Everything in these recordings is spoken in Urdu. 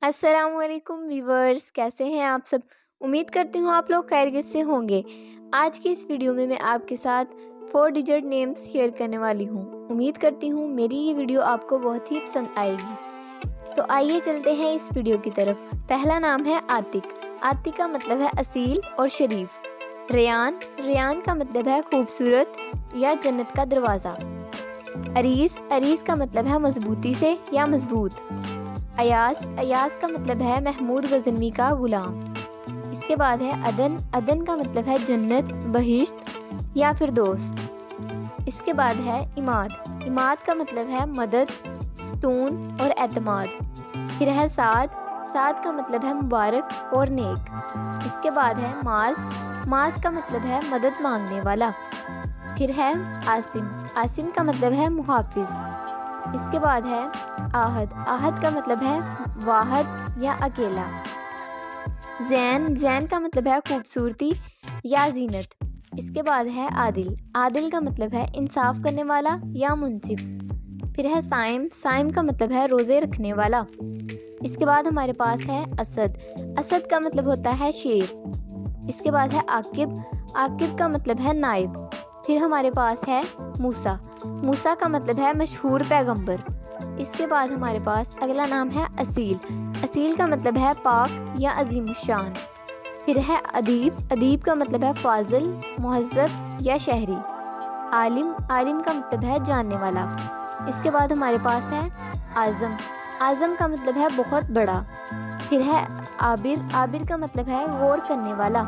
السلام علیکم ویورز، کیسے ہیں آپ سب؟ امید کرتی ہوں آپ لوگ خیریت سے ہوں گے۔ آج کی اس ویڈیو میں آپ کے ساتھ 4 ڈیجٹ نیمز شیئر کرنے والی ہوں۔ امید کرتی ہوں میری یہ ویڈیو آپ کو بہت ہی پسند آئے گی۔ تو آئیے چلتے ہیں اس ویڈیو کی طرف۔ پہلا نام ہے عاتق۔ عاتق کا مطلب ہے اصیل اور شریف۔ ریان، ریان کا مطلب ہے خوبصورت یا جنت کا دروازہ۔ عریس، عریس کا مطلب ہے مضبوطی سے یا مضبوط۔ ایاز، ایاز کا مطلب ہے محمود غزنوی کا غلام۔ اس کے بعد ہے عدن، عدن کا مطلب ہے جنت، بہشت یا فردوس۔ اس کے بعد ہے عماد، عماد کا مطلب ہے مدد، ستون اور اعتماد۔ پھر ہے سعد، سعد کا مطلب ہے مبارک اور نیک۔ اس کے بعد ہے معاذ، معاذ کا مطلب ہے مدد مانگنے والا۔ پھر ہے عاصم، عاصم کا مطلب ہے محافظ۔ اس کے بعد ہے آہد، آہد کا مطلب ہے واحد یا اکیلا۔ زین، زین کا مطلب ہے خوبصورتی یا زینت۔ اس کے بعد ہے عادل، عادل کا مطلب ہے انصاف کرنے والا یا منصف۔ پھر ہے صائم، صائم کا مطلب ہے روزے رکھنے والا۔ اس کے بعد ہمارے پاس ہے اسد، اسد کا مطلب ہوتا ہے شیر۔ اس کے بعد ہے عاقب، عاقب کا مطلب ہے نائب۔ پھر ہمارے پاس ہے موسیٰ، موسیٰ کا مطلب ہے مشہور پیغمبر۔ اس کے بعد ہمارے پاس اگلا نام ہے اصیل، اصیل کا مطلب ہے پاک یا عظیم الشان۔ پھر ہے ادیب، ادیب کا مطلب ہے فاضل، مہذب یا شہری۔ عالم، عالم کا مطلب ہے جاننے والا۔ اس کے بعد ہمارے پاس ہے اعظم، اعظم کا مطلب ہے بہت بڑا۔ پھر ہے عابر، عابر کا مطلب ہے غور کرنے والا۔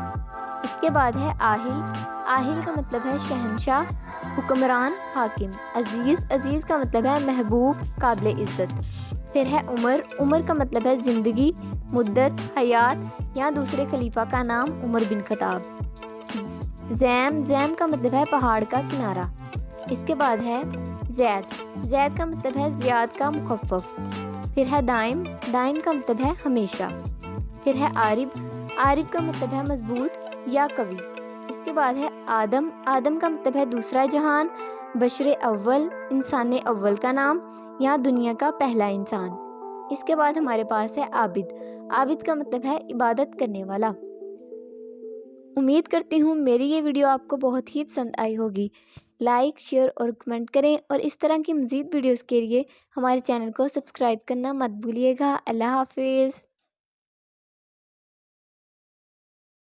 اس کے بعد ہے آہل، آہل کا مطلب ہے شہنشاہ، حکمران، حاکم۔ عزیز، عزیز کا مطلب ہے محبوب، قابل عزت۔ پھر ہے عمر، عمر کا مطلب ہے زندگی، مدت، حیات یا دوسرے خلیفہ کا نام عمر بن خطاب۔ زیم، زیم کا مطلب ہے پہاڑ کا کنارہ۔ اس کے بعد ہے زید، زید کا مطلب ہے زیاد کا مخفف۔ پھر ہے دائم، دائم کا مطلب ہے ہمیشہ۔ پھر ہے عارب، عارب کا مطلب ہے مضبوط یا قوی۔ اس کے بعد ہے آدم، آدم کا مطلب ہے دوسرا جہان، بشر اول، انسان اول کا نام یا دنیا کا پہلا انسان۔ اس کے بعد ہمارے پاس ہے عابد، عابد کا مطلب ہے عبادت کرنے والا۔ امید کرتی ہوں میری یہ ویڈیو آپ کو بہت ہی پسند آئی ہوگی۔ لائک، شیئر اور کمنٹ کریں اور اس طرح کی مزید ویڈیوز کے لیے ہمارے چینل کو سبسکرائب کرنا مت بھولیے گا۔ اللہ حافظ۔